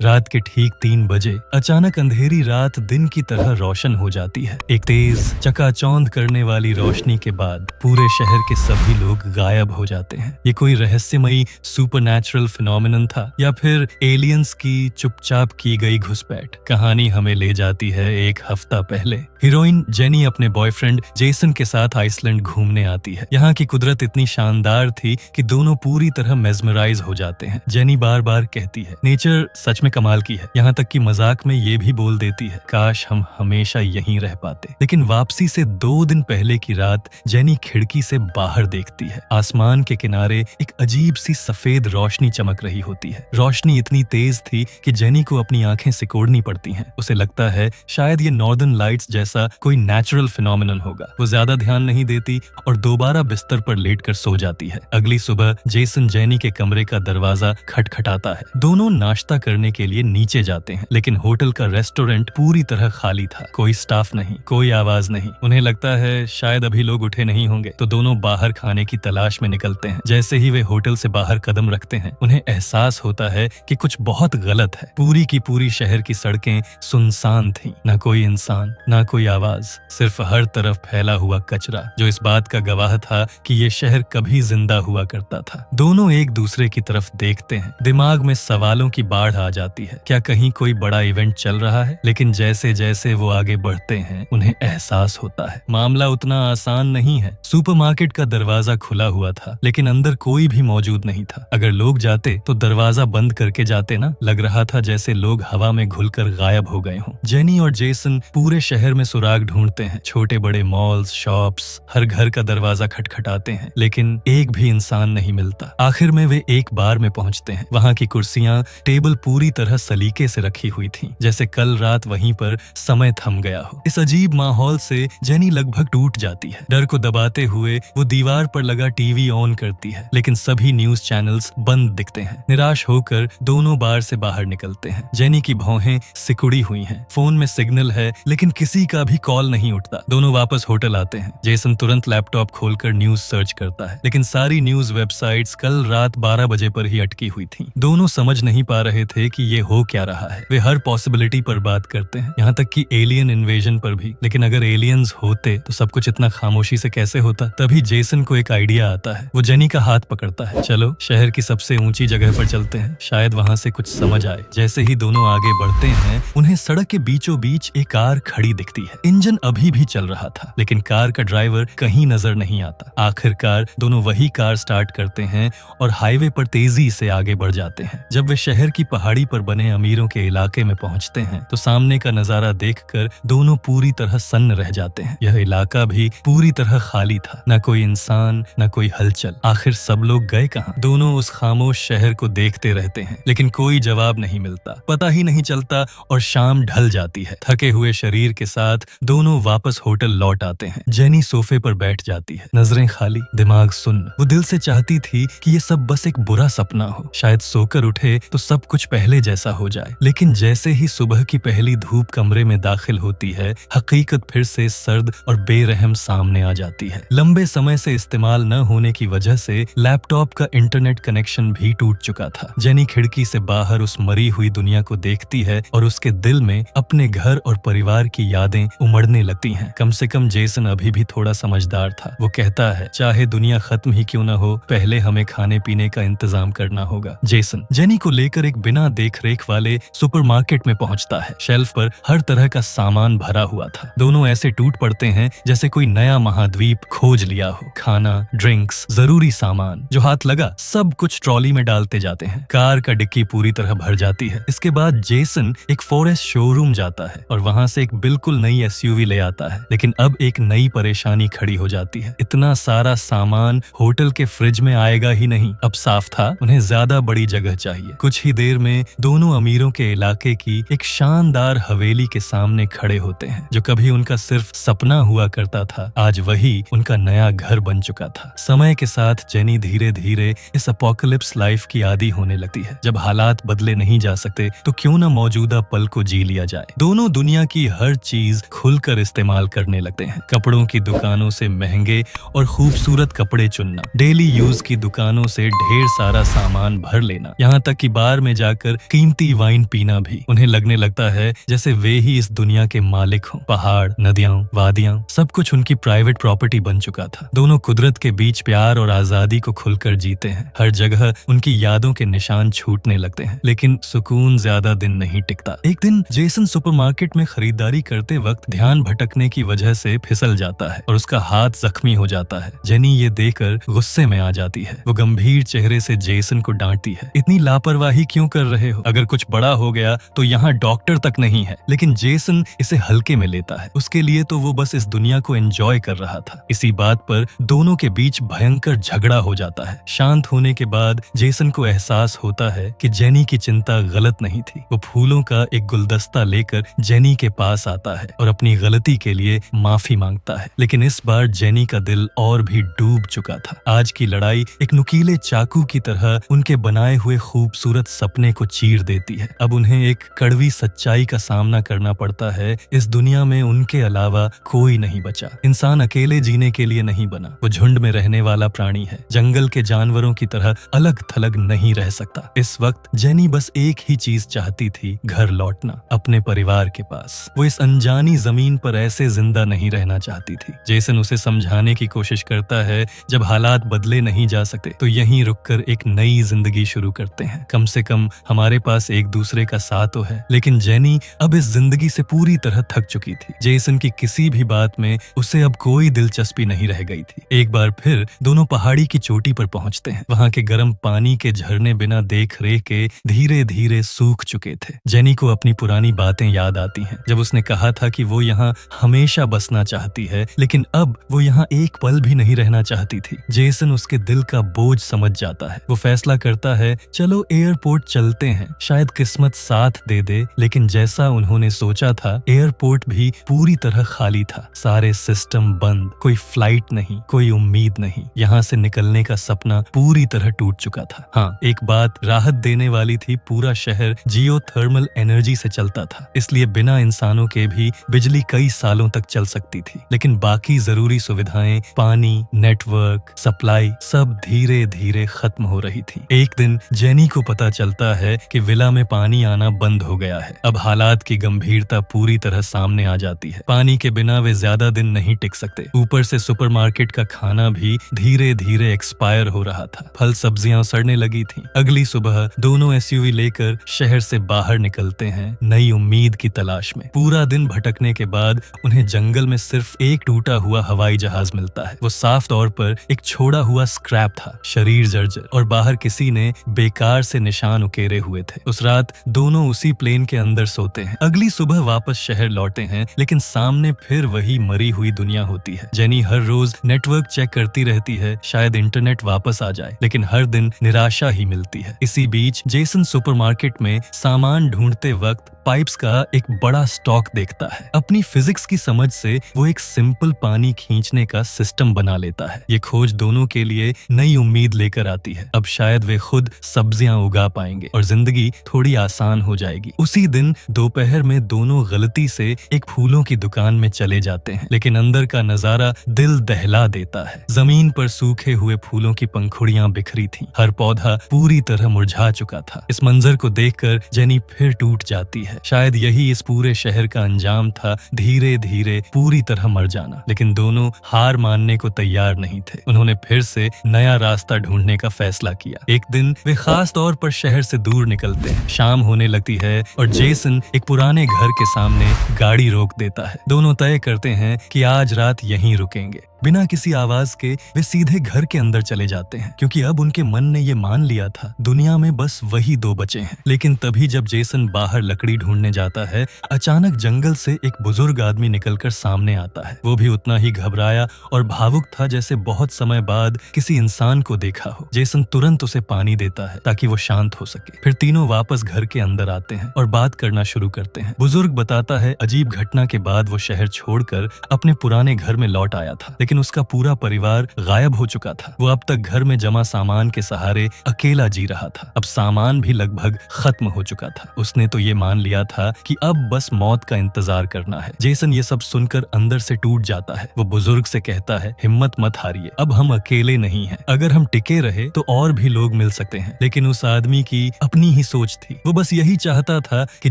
रात के ठीक 3 बजे अचानक अंधेरी रात दिन की तरह रोशन हो जाती है। एक तेज चकाचौंध करने वाली रोशनी के बाद पूरे शहर के सभी लोग गायब हो जाते हैं। ये कोई रहस्यमयी सुपरनैचुरल फिनोमिनन था या फिर एलियंस की चुपचाप की गई घुसपैठ? कहानी हमें ले जाती है एक हफ्ता पहले। हीरोइन जेनी अपने बॉयफ्रेंड जेसन के साथ आइसलैंड घूमने आती है। यहाँ की कुदरत इतनी शानदार थी कि दोनों पूरी तरह मेस्मराइज हो जाते हैं। जेनी बार बार कहती है, नेचर सच में कमाल की है। यहाँ तक कि मजाक में ये भी बोल देती है, काश हम हमेशा यहीं रह पाते। लेकिन वापसी से 2 दिन पहले की रात जेनी खिड़की से बाहर देखती है। आसमान के किनारे एक अजीब सी सफेद रोशनी चमक रही होती है। रोशनी इतनी तेज थी कि जेनी को अपनी आंखें सिकोड़नी पड़ती हैं। उसे लगता है शायद ये नॉर्दर्न लाइट्स जैसा कोई नेचुरल फिनोमिनन होगा। वो ज्यादा ध्यान नहीं देती और दोबारा बिस्तर पर लेटकर सो जाती है। अगली सुबह जेसन जेनी के कमरे का दरवाजा खटखटाता है। दोनों नाश्ता करने के लिए नीचे जाते हैं, लेकिन होटल का रेस्टोरेंट पूरी तरह खाली था। कोई स्टाफ नहीं, कोई आवाज नहीं। उन्हें लगता है शायद अभी लोग उठे नहीं होंगे, तो दोनों बाहर खाने की तलाश में निकलते हैं। जैसे ही वे होटल से बाहर कदम रखते हैं, उन्हें एहसास होता है कि कुछ बहुत गलत है। पूरी की पूरी शहर की सड़कें सुनसान थीं। न कोई इंसान, न कोई आवाज, सिर्फ हर तरफ फैला हुआ कचरा, जो इस बात का गवाह था कि ये शहर कभी जिंदा हुआ करता था। दोनों एक दूसरे की तरफ देखते हैं। दिमाग में सवालों की बाढ़ आ जाती है। क्या कहीं कोई बड़ा इवेंट चल रहा है? लेकिन जैसे जैसे वो आगे बढ़ते हैं, उन्हें एहसास होता है मामला उतना आसान नहीं है। सुपरमार्केट का दरवाजा खुला हुआ था, लेकिन अंदर कोई भी मौजूद नहीं था। अगर लोग जाते तो दरवाजा बंद करके जाते ना। लग रहा था जैसे लोग हवा में घुलकर गायब हो गए हों। जेनी और जेसन पूरे शहर में सुराग ढूंढते हैं। छोटे बड़े मॉल्स, शॉप्स, हर घर का दरवाजा खटखटाते हैं, लेकिन एक भी इंसान नहीं मिलता। आखिर में वे एक बार में पहुंचते हैं। वहां की कुर्सियां, टेबल पूरी तरह सलीके से रखी हुई थीं, जैसे कल रात वहीं पर समय थम गया हो। इस अजीब माहौल से जेनी लगभग टूट जाती है। डर को दबाते हुए वो दीवार पर लगा टीवी ऑन करती है, लेकिन सभी न्यूज चैनल्स बंद दिखते हैं। निराश होकर दोनों बार से बाहर निकलते हैं। जेनी की भौहें सिकुड़ी हुई हैं। फोन में सिग्नल है, लेकिन किसी का भी कॉल नहीं उठता। दोनों वापस होटल आते हैं। जेसन तुरंत लैपटॉप खोलकर न्यूज सर्च करता है, लेकिन सारी न्यूज वेबसाइट्स कल रात 12 बजे पर ही अटकी हुई थीं। दोनों समझ नहीं पा रहे थे कि ये हो क्या रहा है। वे हर पॉसिबिलिटी पर बात करते हैं, यहाँ तक कि एलियन इन्वेजन पर भी। लेकिन अगर एलियंस होते तो सब कुछ इतना खामोशी से कैसे होता? तभी जेसन को एक आइडिया आता है। वो जेनी का हाथ पकड़ता है। चलो शहर की सबसे ऊंची जगह पर चलते हैं, शायद वहां से कुछ समझ आए। जैसे ही दोनों आगे बढ़ते हैं, उन्हें सड़क के बीचों बीच एक कार खड़ी दिखती है। इंजन अभी भी चल रहा था, लेकिन कार का ड्राइवर कहीं नजर नहीं आता। आखिरकार दोनों वही कार स्टार्ट करते हैं और हाईवे पर तेजी से आगे बढ़ जाते हैं। जब वे शहर की पहाड़ी पर बने अमीरों के इलाके में पहुंचते हैं, तो सामने का नजारा देखकर दोनों पूरी तरह सन्न रह जाते हैं। यह इलाका भी पूरी तरह खाली था, न कोई इंसान, न कोई हलचल। आखिर सब लोग गए कहाँ? दोनों उस खामोश शहर को देखते रहते हैं, लेकिन कोई जवाब नहीं मिलता। पता ही नहीं चलता और शाम ढल जाती है। थके हुए शरीर के साथ दोनों वापस होटल लौट आते हैं। जेनी सोफे पर बैठ जाती है, नजरें खाली, दिमाग सुन्न। वो दिल से चाहती थी कि ये सब बस एक बुरा सपना हो। शायद सोकर उठे तो सब कुछ पहले जैसा हो जाए। लेकिन जैसे ही सुबह की पहली धूप कमरे में दाखिल होती है, हकीकत फिर से सर्द और बेरहम सामने आ जाती है। लंबे समय से इस्तेमाल न होने की वजह से लैपटॉप का इंटरनेट कनेक्शन भी टूट चुका था। जेनी खिड़की से बाहर उस मरी हुई दुनिया को देखती है और उसके दिल में अपने घर और परिवार की यादें उमड़ने लगती हैं। कम से कम जेसन अभी भी थोड़ा समझदार था। वो कहता है, चाहे दुनिया खत्म ही क्यों न हो, पहले हमें खाने पीने का इंतजाम करना होगा। जेसन जेनी को लेकर एक बिना देखरेख वाले सुपरमार्केट में पहुंचता है। शेल्फ पर हर तरह का सामान भरा हुआ था। दोनों ऐसे टूट पड़ते हैं जैसे कोई नया महाद्वीप खोज लिया हो। खाना, ड्रिंक्स, जरूरी सामान जो हाथ लगा सब कुछ ट्रॉली में डालते जाते हैं। कार का डिक्की पूरी तरह भर जाती है। इसके बाद जेसन एक फॉरेस्ट शोरूम जाता है और वहां से एक बिल्कुल नई एसयूवी ले आता है। लेकिन अब एक नई परेशानी खड़ी हो जाती है। इतना सारा सामान होटल के फ्रिज में आएगा ही नहीं। अब साफ था उन्हें ज्यादा बड़ी जगह चाहिए। कुछ ही देर में दोनों अमीरों के इलाके की एक शानदार हवेली के सामने खड़े होते हैं। जो कभी उनका सिर्फ सपना हुआ करता था, आज वही उनका नया घर बन चुका था। समय के साथ जेनी धीरे धीरे इस अपोकलिप्स लाइफ की आदी होने लगती है। जब हालात बदले नहीं जा सकते तो क्यों न मौजूदा पल को जी लिया जाए। दोनों दुनिया की हर चीज खुलकर इस्तेमाल करने लगते हैं। कपड़ों की दुकानों से महंगे और खूबसूरत कपड़े चुनना, डेली यूज की दुकानों से ढेर सारा सामान भर लेना, यहाँ तक कि बार में जाकर कीमती वाइन पीना भी। उन्हें लगने लगता है जैसे वे ही इस दुनिया के मालिक हों। पहाड़, नदियां, वादियां, सब कुछ उनकी प्राइवेट प्रॉपर्टी बन चुका था। दोनों कुदरत के बीच प्यार और आजादी को खुलकर जीते हैं। हर जगह उनकी यादों के निशान छूटने लगते हैं, लेकिन सुकून ज्यादा दिन नहीं टिकता। एक दिन जेसन सुपरमार्केट में खरीदारी करते वक्त ध्यान भटकने की वजह से फिसल जाता है और उसका हाथ जख्मी हो जाता है। जेनी ये देखकर गुस्से में आ जाती है। वो गंभीर चेहरे से जेसन को डांटती है, इतनी लापरवाही क्यों कर रहे हो? अगर कुछ बड़ा हो गया तो यहाँ डॉक्टर तक नहीं है। लेकिन जेसन इसे हल्के में लेता है। उसके लिए तो वो बस इस दुनिया को एंजॉय कर रहा था। इसी बात पर दोनों के बीच भयंकर झगड़ा हो जाता है। शांत होने के बाद जेसन को एहसास होता है कि जेनी की चिंता गलत नहीं थी। वो फूलों का एक गुलदस्ता लेकर जेनी के पास आता है और अपनी गलती के लिए माफी मांगता है। लेकिन इस बार जेनी का दिल और भी डूब चुका था। आज की लड़ाई एक नुकीले चाकू की तरह उनके बनाए हुए खूबसूरत सपने को चीर देती है। अब उन्हें एक कड़वी सच्चाई का सामना करना पड़ता है। इस दुनिया में उनके अलावा कोई नहीं बचा। इंसान अकेले जीने के लिए नहीं बना। वो झुंड में रहने वाला प्राणी है। जंगल के जानवरों की तरह अलग थलग नहीं रह सकता। इस वक्त जेनी बस एक ही चीज चाहती थी, घर लौटना, अपने परिवार के पास। वो इस अनजानी जमीन पर ऐसे जिंदा नहीं रहना चाहती थी। जेसन उसे समझाने की कोशिश करता है, जब हालात बदले नहीं जा सकते तो यहीं रुककर एक नई जिंदगी शुरू करते हैं। कम से कम हमारे पास एक दूसरे का साथ तो है। लेकिन जेनी अब इस जिंदगी से पूरी तरह थक चुकी थी। जेसन की किसी भी बात में उसे अब कोई दिलचस्पी नहीं रह गई थी। एक बार फिर दोनों पहाड़ी की चोटी पर पहुंचते हैं। वहां के गर्म पानी के झरने बिना देख रेख के धीरे धीरे सूख चुके थे। जेनी को अपनी पुरानी बातें याद आती हैं, जब उसने कहा था कि वो यहाँ हमेशा बसना चाहती है, लेकिन अब वो यहाँ एक पल भी नहीं रहना चाहती थी। जेसन उसके दिल का बोझ समझ जाता है। वो फैसला करता है, चलो एयरपोर्ट चलते हैं, शायद किस्मत साथ दे दे। लेकिन जैसा उन्होंने सोचा था, एयरपोर्ट भी पूरी तरह खाली था। सारे सिस्टम बंद, कोई फ्लाइट नहीं, कोई उम्मीद नहीं। यहाँ से निकलने का सपना पूरी तरह टूट चुका था। हाँ, एक बात राहत देने वाली थी, पूरा शहर जियोथर्मल एनर्जी से चलता था, इसलिए बिना इंसानों के भी बिजली कई सालों तक चल सकती थी। लेकिन बाकी जरूरी सुविधाएं, पानी, नेटवर्क, सप्लाई सब धीरे धीरे खत्म हो रही थी। एक दिन जेनी को पता चलता है कि विला में पानी आना बंद हो गया है। अब हालात की गंभीरता पूरी तरह सामने आ जाती है। पानी के बिना वे ज्यादा दिन नहीं टिक सकते। ऊपर से सुपरमार्केट का खाना भी धीरे धीरे एक्सपायर हो रहा था। फल सब्जियां सड़ने लगी थीं। अगली सुबह दोनों एसयूवी लेकर शहर से बाहर निकलते हैं, नई उम्मीद की तलाश में। पूरा दिन भटकने के बाद उन्हें जंगल में सिर्फ एक टूटा हुआ हवाई जहाज मिलता है। वो साफ तौर पर एक छोड़ा हुआ स्क्रैप था, शरीर जर्जर, और बाहर किसी ने बेकार से निशान उकेरे हुए थे। उस रात दोनों उसी प्लेन के अंदर सोते हैं। अगली सुबह वापस शहर लौटे हैं, लेकिन सामने फिर वही मरी हुई दुनिया होती है। जेनी हर रोज नेटवर्क चेक करती रहती है, शायद इंटरनेट वापस आ जाए, लेकिन हर दिन निराशा ही मिलती है। इसी बीच जेसन सुपरमार्केट में सामान ढूंढते वक्त पाइप्स का एक बड़ा स्टॉक देखता है। अपनी फिजिक्स की समझ से वो एक सिंपल पानी खींचने का सिस्टम बना लेता है। ये खोज दोनों के लिए नई उम्मीद लेकर आती है। अब शायद वे खुद सब्जियां उगा पाएंगे और जिंदगी थोड़ी आसान हो जाएगी। उसी दिन दोपहर में दोनों गलती से एक फूलों की दुकान में चले जाते हैं, लेकिन अंदर का नजारा दिल दहला देता है। जमीन पर सूखे हुए फूलों की पंखुड़ियां बिखरी थीं। हर पौधा पूरी तरह मुरझा चुका था। इस मंजर को देखकर जेनी फिर टूट जाती है। शायद यही इस पूरे शहर का अंजाम था, धीरे धीरे पूरी तरह मर जाना। लेकिन दोनों हार मानने को तैयार नहीं थे। उन्होंने फिर से नया रास्ता ढूंढने का फैसला किया। एक दिन वे खास तौर पर शहर से दूर निकलते हैं। शाम होने लगती है और जेसन एक पुराने घर के सामने गाड़ी रोक देता है। दोनों तय करते हैं कि आज रात यहीं रुकेंगे। बिना किसी आवाज के वे सीधे घर के अंदर चले जाते हैं, क्योंकि अब उनके मन ने ये मान लिया था, दुनिया में बस वही दो बचे हैं। लेकिन तभी जब जेसन बाहर लकड़ी ढूंढने जाता है, अचानक जंगल से एक बुजुर्ग आदमी निकलकर सामने आता है। वो भी उतना ही घबराया और भावुक था जैसे बहुत समय बाद किसी इंसान को देखा हो। जेसन तुरंत उसे पानी देता है ताकि वो शांत हो सके। फिर तीनों वापस घर के अंदर आते हैं और बात करना शुरू करते हैं। बुजुर्ग बताता है, अजीब घटना के बाद वो शहर छोड़कर अपने पुराने घर में लौट आया था, लेकिन उसका पूरा परिवार गायब हो चुका था। वो अब तक घर में जमा सामान के सहारे अकेला जी रहा था। अब सामान भी लगभग खत्म हो चुका था। उसने तो ये मान लिया था कि अब बस मौत का इंतजार करना है। जेसन ये सब सुनकर अंदर से टूट जाता है। वो बुजुर्ग से कहता है, हिम्मत मत हारिए, अब हम अकेले नहीं हैं। अगर हम टिके रहे तो और भी लोग मिल सकते हैं। लेकिन उस आदमी की अपनी ही सोच थी। वो बस यही चाहता था कि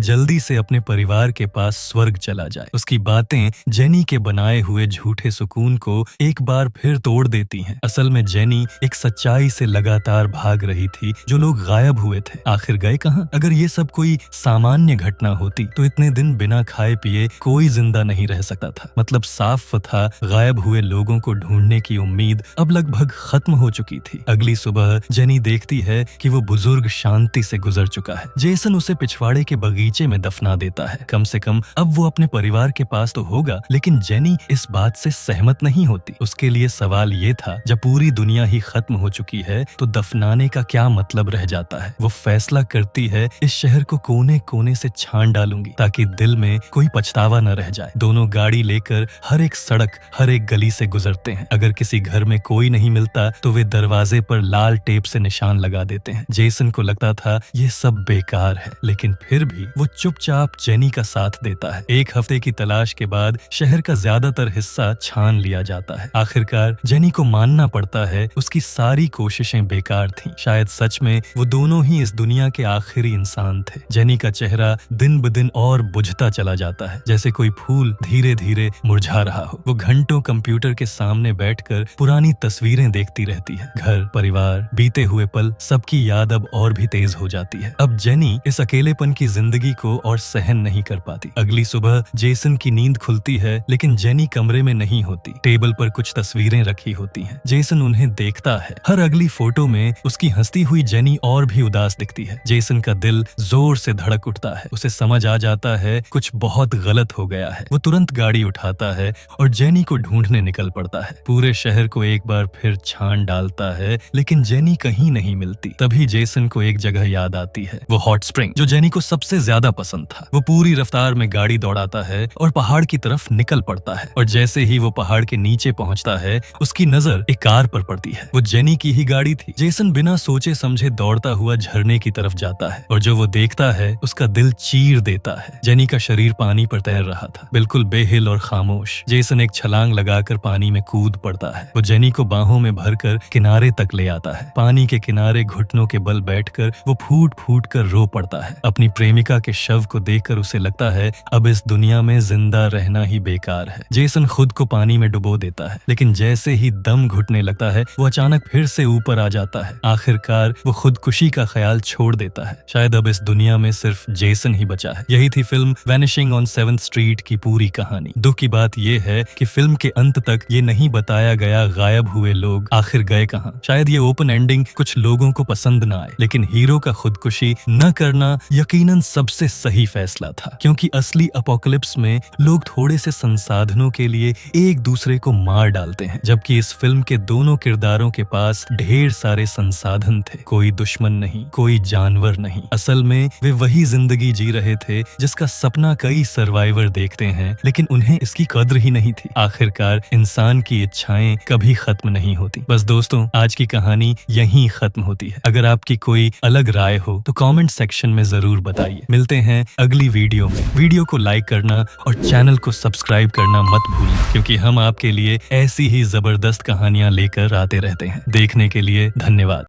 जल्दी से अपने परिवार के पास स्वर्ग चला जाए। उसकी बातें जेनी के बनाए हुए झूठे सुकून को एक बार फिर तोड़ देती हैं। असल में जेनी एक सच्चाई से लगातार भाग रही थी। जो लोग गायब हुए थे आखिर गए कहां? अगर ये सब कोई सामान्य घटना होती तो इतने दिन बिना खाए पिए कोई जिंदा नहीं रह सकता था। मतलब साफ था, गायब हुए लोगों को ढूंढने की उम्मीद अब लगभग खत्म हो चुकी थी। अगली सुबह जेनी देखती है कि वो बुजुर्ग शांति से गुजर चुका है। जेसन उसे पिछवाड़े के बगीचे में दफना देता है। कम से कम अब वो अपने परिवार के पास तो होगा। लेकिन जेनी इस बात से सहमत नहीं होती। उसके लिए सवाल ये था, जब पूरी दुनिया ही खत्म हो चुकी है तो दफनाने का क्या मतलब रह जाता है? वो फैसला करती है, इस शहर को कोने कोने से छान डालूंगी ताकि दिल में कोई पछतावा न रह जाए। दोनों गाड़ी लेकर हर एक सड़क, हर एक गली से गुजरते हैं। अगर किसी घर में कोई नहीं मिलता तो वे दरवाजे पर लाल टेप से निशान लगा देते हैं। जेसन को लगता था ये सब बेकार है, लेकिन फिर भी वो चुपचाप जेनी का साथ देता है। एक हफ्ते की तलाश के बाद शहर का ज्यादातर हिस्सा छान लिया जाता है। आखिरकार जेनी को मानना पड़ता है, उसकी सारी कोशिशें बेकार थीं। शायद सच में वो दोनों ही इस दुनिया के आखिरी इंसान थे। जेनी का चेहरा दिन ब दिन और बुझता चला जाता है, जैसे कोई फूल धीरे धीरे मुरझा रहा हो। वो घंटों कंप्यूटर के सामने बैठकर पुरानी तस्वीरें देखती रहती है। घर, परिवार, बीते हुए पल, सबकी याद अब और भी तेज हो जाती है। अब जेनी इस अकेलेपन की जिंदगी को और सहन नहीं कर पाती। अगली सुबह जेसन की नींद खुलती है, लेकिन जेनी कमरे में नहीं होती। टेबल पर कुछ तस्वीरें रखी होती हैं। जेसन उन्हें देखता है। हर अगली फोटो में उसकी हंसती हुई जेनी और भी उदास दिखती है। जेसन का दिल जोर से धड़क उठता है। उसे समझ आ जाता है कुछ बहुत गलत हो गया है। वो तुरंत गाड़ी उठाता है और जेनी को ढूंढने निकल पड़ता है। पूरे शहर को एक बार फिर छान डालता है, लेकिन जेनी कहीं नहीं मिलती। तभी जेसन को एक जगह याद आती है, वो हॉट स्प्रिंग जो जेनी को सबसे ज्यादा पसंद था। वो पूरी रफ्तार में गाड़ी दौड़ाता है और पहाड़ की तरफ निकल पड़ता है। और जैसे ही वो पहाड़ के नीचे पहुंचता है, उसकी नजर एक कार पर पड़ती है। वो जेनी की ही गाड़ी थी। जेसन बिना सोचे समझे दौड़ता हुआ झरने की तरफ जाता है और जो वो देखता है उसका दिल चीर देता है। जेनी का शरीर पानी पर तैर रहा था, बिल्कुल बेहिल और खामोश। जेसन एक छलांग लगाकर पानी में कूद पड़ता है। वो जेनी को बाहों में भरकर किनारे तक ले आता है। पानी के किनारे घुटनों के बल बैठकर वो फूट फूट कर रो पड़ता है। अपनी प्रेमिका के शव को देखकर उसे लगता है अब इस दुनिया में जिंदा रहना ही बेकार है। जेसन खुद को पानी में डुबो देता है, लेकिन जैसे ही दम घुटने लगता है वो अचानक फिर से ऊपर आ जाता है। आखिरकार वो खुदकुशी का ख्याल छोड़ देता है। शायद अब इस दुनिया में सिर्फ जेसन ही बचा है। यही थी film vanishing on 7th street की पूरी कहानी। दुख की बात यह है कि फिल्म के अंत तक ये नहीं बताया गया गायब हुए लोग आखिर गए कहां। शायद ये ओपन एंडिंग कुछ लोगों को पसंद न आए, लेकिन हीरो का खुदकुशी न करना यकीनन सबसे सही फैसला था। क्योंकि असली अपोकलिप्स में लोग थोड़े से संसाधनों के लिए एक दूसरे को मार डालते हैं, जबकि इस फिल्म के दोनों किरदारों के पास ढेर सारे संसाधन थे। कोई दुश्मन नहीं, कोई जानवर नहीं। असल में वे वही जिंदगी जी रहे थे जिसका सपना कई सर्वाइवर देखते हैं, लेकिन उन्हें इसकी कद्र ही नहीं थी। आखिरकार इंसान की इच्छाएं कभी खत्म नहीं होती। बस दोस्तों, आज की कहानी यहीं खत्म होती है। अगर आपकी कोई अलग राय हो तो कमेंट सेक्शन में जरूर बताइए। मिलते हैं अगली वीडियो में। वीडियो को लाइक करना और चैनल को सब्सक्राइब करना मत भूलिए, क्योंकि हम आपके लिए ऐसी ही जबरदस्त कहानियां लेकर आते रहते हैं। देखने के लिए धन्यवाद।